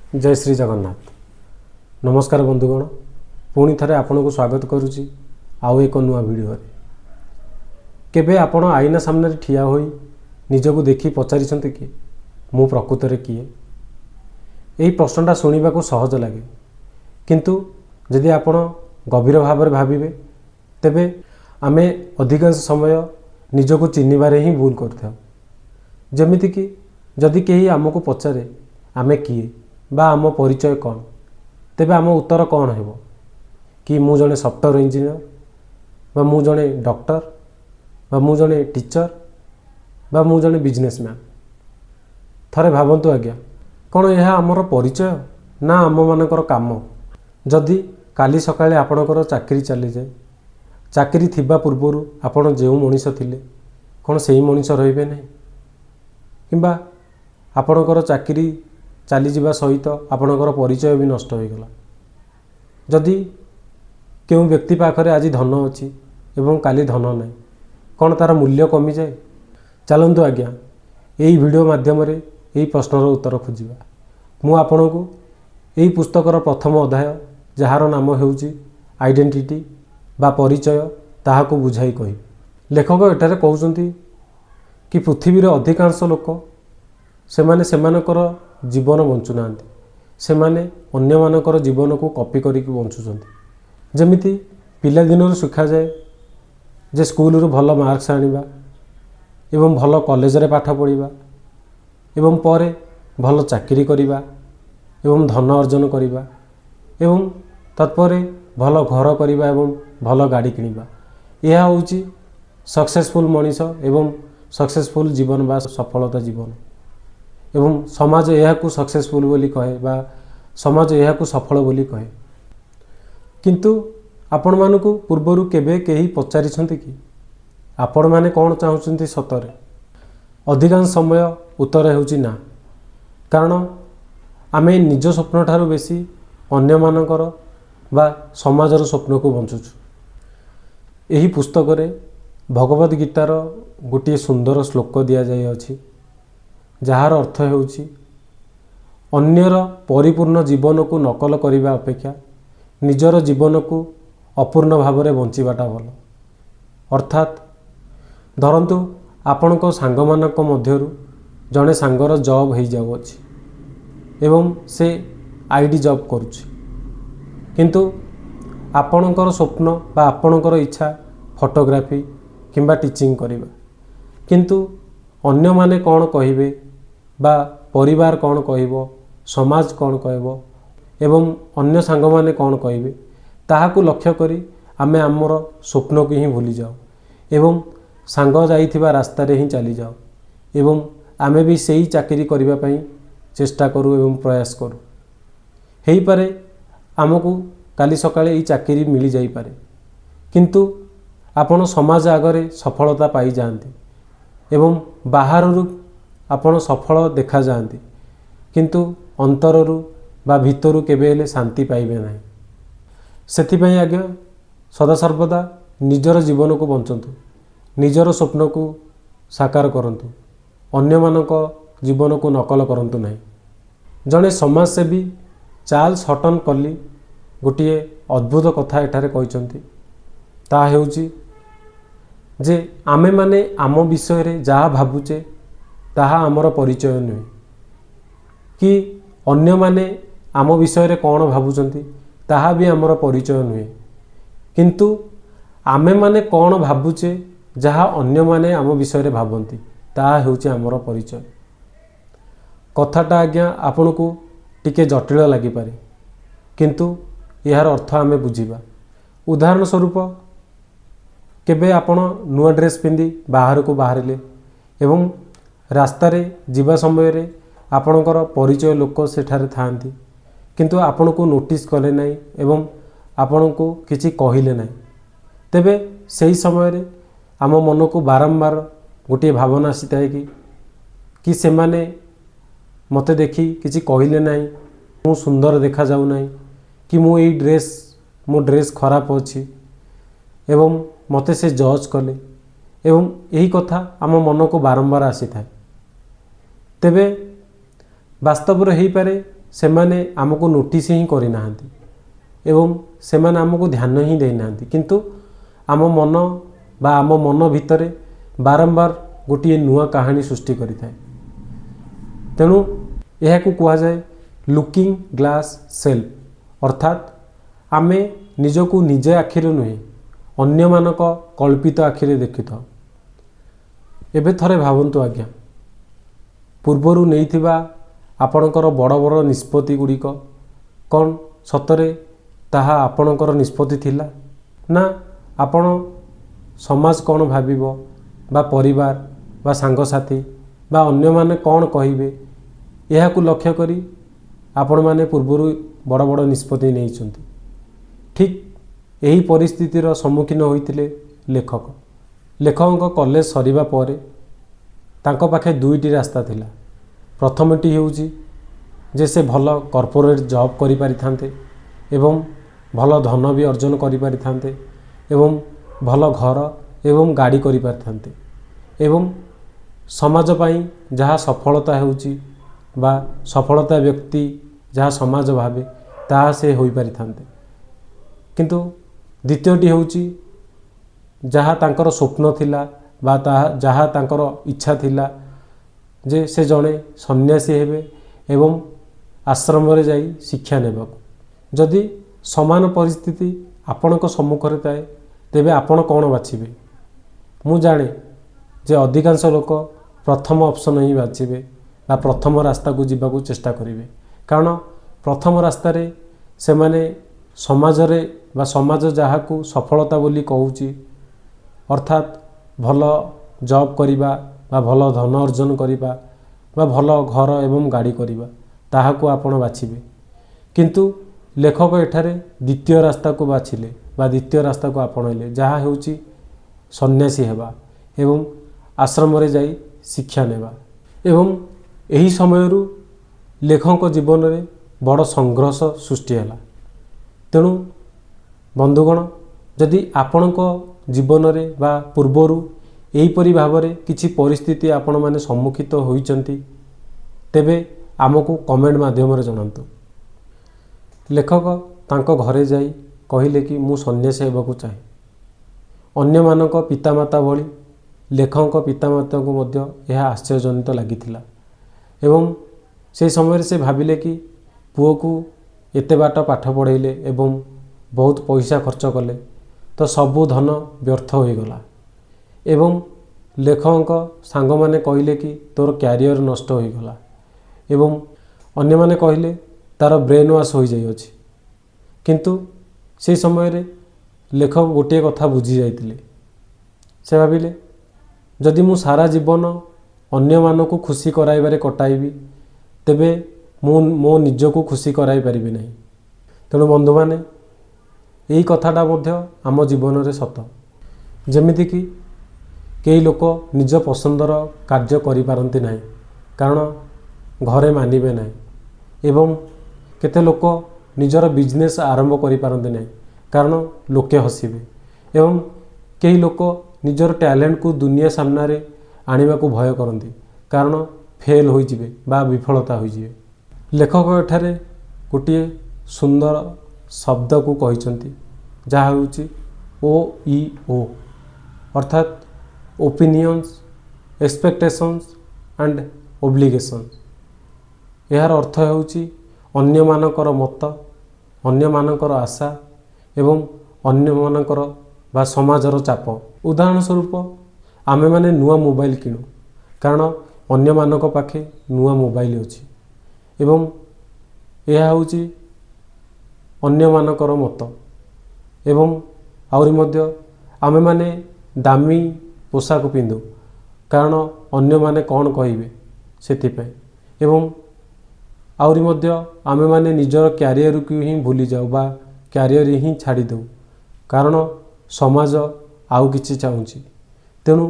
जय श्री जगन्नाथ। नमस्कार बंधुगण, पुणी थे आपन को स्वागत करुच्ची आउ एक नुआ वीडियो रे। केबे आपण आईना सामने ठिया होई निजको देखी पचारिछन्ते कि मु प्रकृत रे किए? एही प्रश्नटा शुणा को सहज लगे, किंतु यदि आपण गभीर भाव में भाविबे तेबे आमे अधिकांश समय निजको चिन्हिबारे ही भूल करथाउ। जेमिति कि जदि केही आमको पचारे आमे किए बा आम परिचय कौन, तेबे आम उत्तर कौन हेबो कि मु जने सॉफ्टवेयर इंजीनियर बा मु जने डॉक्टर बा मु जने टीचर बा मु जने बिजनेसमैन। थरे भावंतु आज्ञा, कौन यह आमर परिचय ना आम मानकर काम? जदि काली सकाळे आपणकर चाकरी चली जाए, चाकरी थिबा पूर्वरु आपण जेउ मनीष थिले कौन सेही मनीष रहिबे नहीं? किंबा आपणकर चाकरी चली जावा सहित आपणकर परिचय भी नष्ट हो गला। जदि केउ व्यक्ति पाखरे आज धन अच्छी एवं काली धन नहीं, कौन तार मूल्य कमी जाए? चलतु आज्ञा यही वीडियो माध्यम रे यही प्रश्नर उत्तर खोजिबा। मु आपन को यही पुस्तकर प्रथम अध्याय जार नाम हेउची आइडेंटिटी बा परिचय ताहाको बुझाई कहि। लेखक एटारे कहउचंती कि पृथ्वी रे अधिकांश लोक सेमानकर जीवन बंचुनांती, सेमाने अन्य मानकर जीवन को कॉपी करिक बंचुचंती। जेमिति पिला दिनर शिखा जाए जे स्कूल रु भल मार्क्स आनिबा एवं भल कॉलेज रे पाठ पढ़िबा एवं परे भल चाकरी करिबा एवं धन अर्जन करिबा एवं तत्परे भल घर करिबा एवं भल गाड़ी किनिबा। यह होउची सक्सेसफुल मनीष एवं सक्सेसफुल जीवन बा सफलता जीवन। एवं समाज यह को सक्सेसफुल बोली कहे बा समाज यह को सफल बोली कहे। किंतु आपण मानकु पूर्वरु केबे केही पचारिछन्ते कि आपण माने कौन चाहुचंती सतरे? अधिकांश समय उत्तर हेउची ना, कारण आमे निज स्वप्न ठारू बेसी अन्य मानकर बा समाजर स्वप्न को बंचुछु। एही पुस्तक रे भगवद गीतार गोटे सुंदर श्लोक दिया जाय अछि, जार अर्थ हेउची अन्यर परिपूर्ण जीवन को नकल करिबा अपेक्षा निजर जीवन को अपूर्ण भाव में बंचीबाटा भल। अर्थात धरंतु आपण को सांग मानक मध्यरु जने सांगर जॉब हो जाउछि एवं से आईडी जॉब करुछि, किंतु आपणकर स्वप्न बा आपणकर इच्छा फोटोग्राफी किंबा टीचिंग करिबा, किंतु अन्य माने कौन कहिबे बा परिवार कौन कहबो, समाज कौन कहबो एवं अन्य सांग माने कौन कहिबे ताहाकु लक्ष्य करी आमे आमर स्वप्न को ही भूली जाओ एवं सांग जाइथिबा रास्ता रे ही चली जाओ एवं आमे भी सही चाकरी करिबा पई चेष्टा करू एवं प्रयास करू। हेई पारे आमको काली सकाळे ई चाकरी मिली जाई पारे, किंतु आपण समाज आगरे सफलता पाई जांती एवं बाहररू आपण सफल देखा जाती, किंतु अंतररू बा भितरू केबे हेले शांति पाइबे नहीं। सेथिपई आज्ञा सदासर्वदा निजर जीवन को बंचंतु, निजर स्वप्न को साकार करंतु, अन्य मानक जीवन को नकल करंतु नहीं। जड़े समाजसेवी चार्ल्स हटन कली गोटे अद्भुत कथा एठारे कहिसंती, ता हेउची जे आमे माने आम विषय रे जहा भाबुचे ताहा आमर परिचय नुहे, कि अन्य माने आम विषय रे कौन भाबुचंती ताहा भी आमर परिचय नुहे, किंतु आमे माने कौन भाबुचे जहा अन्य माने आम विषय रे भाबंती ताहा हेउची आमर परिचय। कथाटा आज्ञा आपण को टिके जटिल लागि पारे, किंतु यार अर्थ आमे बुझिबा। उदाहरण स्वरूप केबे आपण नुआ ड्रेस पिंदी बाहर को बाहरिले एवं रास्ता रे जीवा समय रे आपणकर परिचय लोक सेठारे थांती, किंतु आपण को नोटिस कले नहीं एवं आपण को किछि कहिले नहीं, तेबे सही समय रे आम मन को बारंबार गोटे भावना आसीताए कि से माने मते देखी किछि कहिले नहीं, मु सुंदर देखा जाऊ नहीं, कि मु एई ड्रेस मो ड्रेस खराब अछि एवं मते से जज कले एवं यही कथा आम मन को बारंबार आसी थाए। तेबे वास्तव रे ही पारे ସେମାନେ ଆମକୁ ନୋଟିସ୍ ହିଁ କରିନାହାନ୍ତି ଏବଂ ସେମାନେ ଆମକୁ ଧ୍ୟାନ ହିଁ ଦେଇନାହାନ୍ତି, କିନ୍ତୁ ଆମ ମନ ବା ଆମ ମନ ଭିତରେ ବାରମ୍ବାର ଗୋଟିଏ ନୂଆ କାହାଣୀ ସୃଷ୍ଟି କରିଥାଏ। ତେଣୁ ଏହାକୁ କୁହାଯାଏ ଲୁକିଂ ଗ୍ଲାସ୍ ସେଲ୍ଫ, ଅର୍ଥାତ୍ ଆମେ ନିଜକୁ ନିଜ ଆଖିରେ ନୁହେଁ ଅନ୍ୟମାନଙ୍କ କଳ୍ପିତ ଆଖିରେ ଦେଖିଥାଉ। ଏବେ ଥରେ ଭାବନ୍ତୁ ଆଜ୍ଞା, ପୂର୍ବରୁ ନେଇଥିବା ଆପଣଙ୍କର ବଡ଼ ବଡ଼ ନିଷ୍ପତ୍ତି ଗୁଡ଼ିକ କ'ଣ ସତରେ ତାହା ଆପଣଙ୍କର ନିଷ୍ପତ୍ତି ଥିଲା, ନା ଆପଣ ସମାଜ କ'ଣ ଭାବିବ ବା ପରିବାର ବା ସାଙ୍ଗସାଥି ବା ଅନ୍ୟମାନେ କ'ଣ କହିବେ ଏହାକୁ ଲକ୍ଷ୍ୟ କରି ଆପଣମାନେ ପୂର୍ବରୁ ବଡ଼ ବଡ଼ ନିଷ୍ପତ୍ତି ନେଇଛନ୍ତି। ଠିକ୍ ଏହି ପରିସ୍ଥିତିର ସମ୍ମୁଖୀନ ହୋଇଥିଲେ ଲେଖକ। ଲେଖକଙ୍କ କଲେଜ ସରିବା ପରେ ତାଙ୍କ ପାଖେ ଦୁଇଟି ରାସ୍ତା ଥିଲା। ପ୍ରଥମଟି ହେଉଛି ଯେ ସେ ଭଲ କର୍ପୋରେଟ୍ ଜବ୍ କରିପାରିଥାନ୍ତେ ଏବଂ ଭଲ ଧନ ବି ଅର୍ଜନ କରିପାରିଥାନ୍ତେ ଏବଂ ଭଲ ଘର ଏବଂ ଗାଡ଼ି କରିପାରିଥାନ୍ତେ ଏବଂ ସମାଜ ପାଇଁ ଯାହା ସଫଳତା ହେଉଛି ବା ସଫଳତା ବ୍ୟକ୍ତି ଯାହା ସମାଜ ଭାବେ ତାହା ସେ ହୋଇପାରିଥାନ୍ତେ। କିନ୍ତୁ ଦ୍ୱିତୀୟଟି ହେଉଛି ଯାହା ତାଙ୍କର ସ୍ୱପ୍ନ ଥିଲା ବା ଯାହା ତାଙ୍କର ଇଚ୍ଛା ଥିଲା ଯେ ସେ ଜଣେ ସନ୍ନ୍ୟାସୀ ହେବେ ଏବଂ ଆଶ୍ରମରେ ଯାଇ ଶିକ୍ଷା ନେବାକୁ। ଯଦି ସମାନ ପରିସ୍ଥିତି ଆପଣଙ୍କ ସମ୍ମୁଖରେ ଥାଏ ତେବେ ଆପଣ କ'ଣ ବାଛିବେ? ମୁଁ ଜାଣେ ଯେ ଅଧିକାଂଶ ଲୋକ ପ୍ରଥମ ଅପସନ୍ ହିଁ ବାଛିବେ ବା ପ୍ରଥମ ରାସ୍ତାକୁ ଯିବାକୁ ଚେଷ୍ଟା କରିବେ, କାରଣ ପ୍ରଥମ ରାସ୍ତାରେ ସେମାନେ ସମାଜରେ ବା ସମାଜ ଯାହାକୁ ସଫଳତା ବୋଲି କହୁଛି, ଅର୍ଥାତ୍ ଭଲ ଜବ୍ କରିବା ବା ଭଲ ଧନ ଅର୍ଜନ କରିବା ବା ଭଲ ଘର ଏବଂ ଗାଡ଼ି କରିବା, ତାହାକୁ ଆପଣ ବାଛିବେ। କିନ୍ତୁ ଲେଖକ ଏଠାରେ ଦ୍ୱିତୀୟ ରାସ୍ତାକୁ ବାଛିଲେ ବା ଦ୍ୱିତୀୟ ରାସ୍ତାକୁ ଆପଣେଇଲେ, ଯାହା ହେଉଛି ସନ୍ନ୍ୟାସୀ ହେବା ଏବଂ ଆଶ୍ରମରେ ଯାଇ ଶିକ୍ଷା ନେବା। ଏବଂ ଏହି ସମୟରୁ ଲେଖକଙ୍କ ଜୀବନରେ ବଡ଼ ସଂଘର୍ଷ ସୃଷ୍ଟି ହେଲା। ତେଣୁ ବନ୍ଧୁଗଣ, ଯଦି ଆପଣଙ୍କ ଜୀବନରେ ବା ପୂର୍ବରୁ ଏହିପରି ଭାବରେ କିଛି ପରିସ୍ଥିତି ଆପଣମାନେ ସମ୍ମୁଖୀନ ହୋଇଛନ୍ତି ତେବେ ଆମକୁ କମେଣ୍ଟ ମାଧ୍ୟମରେ ଜଣାନ୍ତୁ। ଲେଖକ ତାଙ୍କ ଘରେ ଯାଇ କହିଲେ କି ମୁଁ ସନ୍ନ୍ୟାସୀ ହେବାକୁ ଚାହେଁ। ଅନ୍ୟମାନଙ୍କ ପିତାମାତା ଭଳି ଲେଖକଙ୍କ ପିତାମାତାଙ୍କୁ ମଧ୍ୟ ଏହା ଆଶ୍ଚର୍ଯ୍ୟଜନିତ ଲାଗିଥିଲା ଏବଂ ସେହି ସମୟରେ ସେ ଭାବିଲେ କି ପୁଅକୁ ଏତେ ବାଟ ପାଠ ପଢ଼େଇଲେ ଏବଂ ବହୁତ ପଇସା ଖର୍ଚ୍ଚ କଲେ ତ ସବୁ ଧନ ବ୍ୟର୍ଥ ହୋଇଗଲା। ଏବଂ ଲେଖକଙ୍କ ସାଙ୍ଗମାନେ କହିଲେ କି ତୋର କ୍ୟାରିୟର ନଷ୍ଟ ହୋଇଗଲା ଏବଂ ଅନ୍ୟମାନେ କହିଲେ ତାର ବ୍ରେନ୍ ୱାଶ୍ ହୋଇଯାଇଅଛି। କିନ୍ତୁ ସେହି ସମୟରେ ଲେଖକ ଗୋଟିଏ କଥା ବୁଝି ଯାଇଥିଲେ। ସେ ଭାବିଲେ ଯଦି ମୁଁ ସାରା ଜୀବନ ଅନ୍ୟମାନଙ୍କୁ ଖୁସି କରାଇବାରେ କଟାଇବି ତେବେ ମୁଁ ମୋ ନିଜକୁ ଖୁସି କରାଇ ପାରିବି ନାହିଁ। ତେଣୁ ବନ୍ଧୁମାନେ, ଏହି କଥାଟା ମଧ୍ୟ ଆମ ଜୀବନରେ ସତ। ଯେମିତିକି କେହି ଲୋକ ନିଜ ପସନ୍ଦର କାର୍ଯ୍ୟ କରିପାରନ୍ତି ନାହିଁ କାରଣ ଘରେ ମାନିବେ ନାହିଁ ଏବଂ କେତେ ଲୋକ ନିଜର ବିଜନେସ୍ ଆରମ୍ଭ କରିପାରନ୍ତି ନାହିଁ କାରଣ ଲୋକେ ହସିବେ ଏବଂ କେହି ଲୋକ ନିଜର ଟ୍ୟାଲେଣ୍ଟକୁ ଦୁନିଆ ସାମ୍ନାରେ ଆଣିବାକୁ ଭୟ କରନ୍ତି କାରଣ ଫେଲ୍ ହୋଇଯିବେ ବା ବିଫଳତା ହୋଇଯିବେ। ଲେଖକ ଏଠାରେ ଗୋଟିଏ ସୁନ୍ଦର ଶବ୍ଦକୁ କହିଛନ୍ତି ଯାହା ହେଉଛି OEO, ଅର୍ଥାତ୍ ଓପିନିଅନ୍ସ, ଏକ୍ସପେକ୍ଟେସନ୍ସ ଆଣ୍ଡ ଓବ୍ଲିଗେସନ୍ସ। ଏହାର ଅର୍ଥ ହେଉଛି ଅନ୍ୟମାନଙ୍କର ମତ, ଅନ୍ୟମାନଙ୍କର ଆଶା ଏବଂ ଅନ୍ୟମାନଙ୍କର ବା ସମାଜର ଚାପ। ଉଦାହରଣ ସ୍ୱରୂପ ଆମେମାନେ ନୂଆ ମୋବାଇଲ କିଣୁ କାରଣ ଅନ୍ୟମାନଙ୍କ ପାଖେ ନୂଆ ମୋବାଇଲ ଅଛି ଏବଂ ଏହା ହେଉଛି ଅନ୍ୟମାନଙ୍କର ମତ। ଏବଂ ଆହୁରି ମଧ୍ୟ ଆମେମାନେ ଦାମୀ ପୋଷାକ ପିନ୍ଧୁ କାରଣ ଅନ୍ୟମାନେ କ'ଣ କହିବେ ସେଥିପାଇଁ। ଏବଂ ଆହୁରି ମଧ୍ୟ ଆମେମାନେ ନିଜର କ୍ୟାରିୟରକୁ ହିଁ ଭୁଲିଯାଉ ବା କ୍ୟାରିୟର ହିଁ ଛାଡ଼ିଦେଉ କାରଣ ସମାଜ ଆଉ କିଛି ଚାହୁଁଛି। ତେଣୁ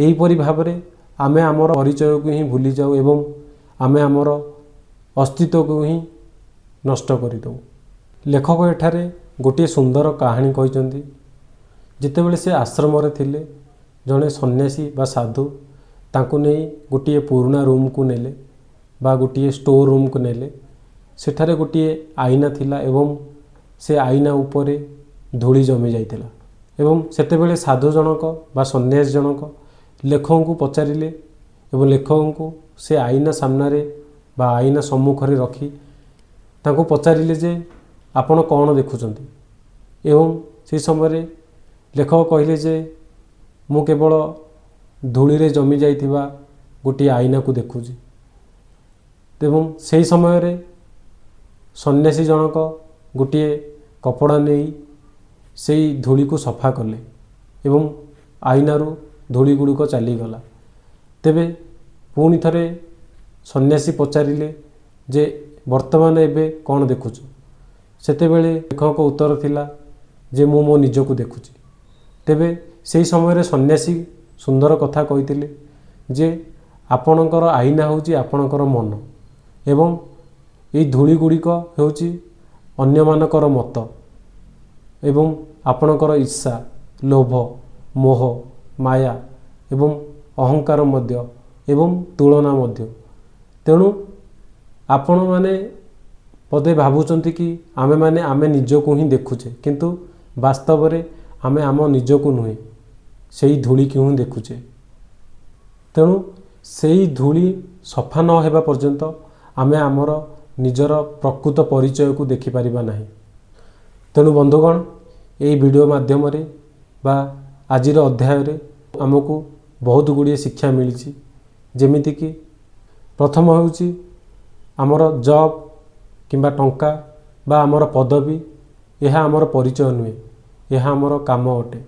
ଏହିପରି ଭାବରେ ଆମେ ଆମର ପରିଚୟକୁ ହିଁ ଭୁଲିଯାଉ ଏବଂ ଆମେ ଆମର ଅସ୍ତିତ୍ୱକୁ ହିଁ ନଷ୍ଟ କରିଦେଉ। ଲେଖକ ଏଠାରେ ଗୋଟିଏ ସୁନ୍ଦର କାହାଣୀ କହିଛନ୍ତି। ଯେତେବେଳେ ସେ ଆଶ୍ରମରେ ଥିଲେ ଜଣେ ସନ୍ନ୍ୟାସୀ ବା ସାଧୁ ତାଙ୍କୁ ନେଇ ଗୋଟିଏ ପୁରୁଣା ରୁମ୍କୁ ନେଲେ ବା ଗୋଟିଏ ଷ୍ଟୋର ରୁମ୍କୁ ନେଲେ। ସେଠାରେ ଗୋଟିଏ ଆଇନା ଥିଲା ଏବଂ ସେ ଆଇନା ଉପରେ ଧୂଳି ଜମି ଯାଇଥିଲା। ଏବଂ ସେତେବେଳେ ସାଧୁ ଜଣକ ବା ସନ୍ନ୍ୟାସୀ ଜଣକ ଲେଖକଙ୍କୁ ପଚାରିଲେ ଏବଂ ଲେଖକଙ୍କୁ ସେ ଆଇନା ସାମ୍ନାରେ ବା ଆଇନା ସମ୍ମୁଖରେ ରଖି ତାଙ୍କୁ ପଚାରିଲେ ଯେ ଆପଣ କ'ଣ ଦେଖୁଛନ୍ତି। ଏବଂ ସେହି ସମୟରେ ଲେଖକ କହିଲେ ଯେ ମୁଁ କେବଳ ଧୂଳିରେ ଜମି ଯାଇଥିବା ଗୋଟିଏ ଆଇନାକୁ ଦେଖୁଛି। ଏବଂ ସେହି ସମୟରେ ସନ୍ନ୍ୟାସୀ ଜଣକ ଗୋଟିଏ କପଡ଼ା ନେଇ ସେଇ ଧୂଳିକୁ ସଫା କଲେ ଏବଂ ଆଇନାରୁ ଧୂଳି ଗୁଡ଼ିକ ଚାଲିଗଲା। ତେବେ ପୁଣି ଥରେ ସନ୍ନ୍ୟାସୀ ପଚାରିଲେ ଯେ ବର୍ତ୍ତମାନ ଏବେ କ'ଣ ଦେଖୁଛୁ। ସେତେବେଳେ ଲେଖକ ଉତ୍ତର ଥିଲା ଯେ ମୁଁ ମୋ ନିଜକୁ ଦେଖୁଛି। ତେବେ ସେହି ସମୟରେ ସନ୍ନ୍ୟାସୀ ସୁନ୍ଦର କଥା କହିଥିଲେ ଯେ ଆପଣଙ୍କର ଆଇନା ହେଉଛି ଆପଣଙ୍କର ମନ ଏବଂ ଏହି ଧୂଳି ଗୁଡ଼ିକ ହେଉଛି ଅନ୍ୟମାନଙ୍କର ମତ ଏବଂ ଆପଣଙ୍କର ଈର୍ଷା, ଲୋଭ, ମୋହ, ମାୟା ଏବଂ ଅହଙ୍କାର ମଧ୍ୟ ଏବଂ ତୁଳନା ମଧ୍ୟ। ତେଣୁ ଆପଣମାନେ ପଦେ ଭାବୁଛନ୍ତି କି ଆମେ ନିଜକୁ ହିଁ ଦେଖୁଛେ, କିନ୍ତୁ ବାସ୍ତବରେ ଆମେ ଆମ ନିଜକୁ ନୁହେଁ ସେଇ ଧୂଳିକୁ ହିଁ ଦେଖୁଛେ। ତେଣୁ ସେଇ ଧୂଳି ସଫା ନ ହେବା ପର୍ଯ୍ୟନ୍ତ ଆମେ ଆମର ନିଜର ପ୍ରକୃତ ପରିଚୟକୁ ଦେଖିପାରିବା ନାହିଁ। ତେଣୁ ବନ୍ଧୁଗଣ, ଏହି ଭିଡ଼ିଓ ମାଧ୍ୟମରେ ବା ଆଜିର ଅଧ୍ୟାୟରେ ଆମକୁ ବହୁତ ଗୁଡ଼ିଏ ଶିକ୍ଷା ମିଳିଛି। ଯେମିତିକି ପ୍ରଥମ ହେଉଛି ଆମର ଜବ୍ କିମ୍ବା ଟଙ୍କା ବା ଆମର ପଦବୀ, ଏହା ଆମର ପରିଚୟ ନୁହେଁ, ଏହା ଆମର କାମ ଅଟେ।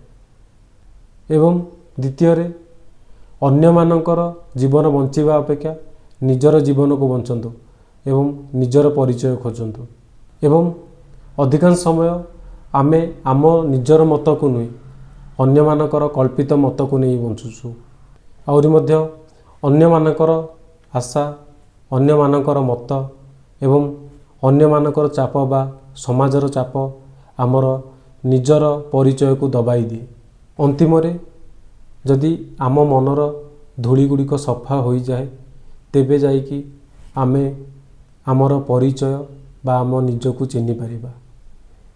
ଏବଂ ଦ୍ୱିତୀୟରେ ଅନ୍ୟମାନଙ୍କର ଜୀବନ ବଞ୍ଚିବା ଅପେକ୍ଷା ନିଜର ଜୀବନକୁ ବଞ୍ଚନ୍ତୁ ଏବଂ ନିଜର ପରିଚୟ ଖୋଜନ୍ତୁ। ଏବଂ ଅଧିକାଂଶ ସମୟ ଆମେ ଆମ ନିଜର ମତକୁ ନୁହେଁ ଅନ୍ୟମାନଙ୍କର କଳ୍ପିତ ମତକୁ ନେଇ ବଞ୍ଚୁଛୁ। ଆହୁରି ମଧ୍ୟ ଅନ୍ୟମାନଙ୍କର ଆଶା, ଅନ୍ୟମାନଙ୍କର ମତ ଏବଂ ଅନ୍ୟମାନଙ୍କର ଚାପ ବା ସମାଜର ଚାପ ଆମର ନିଜର ପରିଚୟକୁ ଦବାଇ ଦିଏ। ଅନ୍ତିମରେ ଯଦି ଆମ ମନର ଧୂଳି ଗୁଡ଼ିକ ସଫା ହୋଇଯାଏ ତେବେ ଯାଇକି ଆମେ ଆମର ପରିଚୟ ବା ଆମ ନିଜକୁ ଚିହ୍ନିପାରିବା।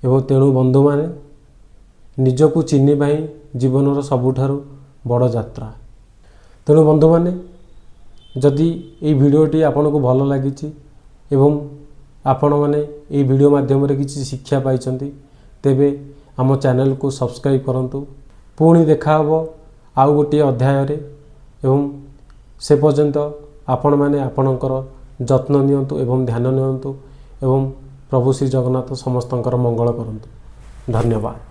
ଏବଂ ତେଣୁ ବନ୍ଧୁମାନେ, ନିଜକୁ ଚିହ୍ନିବା ହିଁ ଜୀବନର ସବୁଠାରୁ ବଡ଼ ଯାତ୍ରା। ତେଣୁ ବନ୍ଧୁମାନେ, ଯଦି ଏହି ଭିଡ଼ିଓଟି ଆପଣଙ୍କୁ ଭଲ ଲାଗିଛି ଏବଂ ଆପଣମାନେ ଏହି ଭିଡ଼ିଓ ମାଧ୍ୟମରେ କିଛି ଶିକ୍ଷା ପାଇଛନ୍ତି, ତେବେ ଆମ ଚ୍ୟାନେଲକୁ ସବସ୍କ୍ରାଇବ୍ କରନ୍ତୁ। ପୁଣି ଦେଖା ହେବ ଆଉ ଗୋଟିଏ ଅଧ୍ୟାୟରେ ଏବଂ ସେ ପର୍ଯ୍ୟନ୍ତ ଆପଣମାନେ ଆପଣଙ୍କର ଯତ୍ନ ନିଅନ୍ତୁ ଏବଂ ଧ୍ୟାନ ନିଅନ୍ତୁ ଏବଂ ପ୍ରଭୁ ଶ୍ରୀ ଜଗନ୍ନାଥ ସମସ୍ତଙ୍କର ମଙ୍ଗଳ କରନ୍ତୁ। ଧନ୍ୟବାଦ।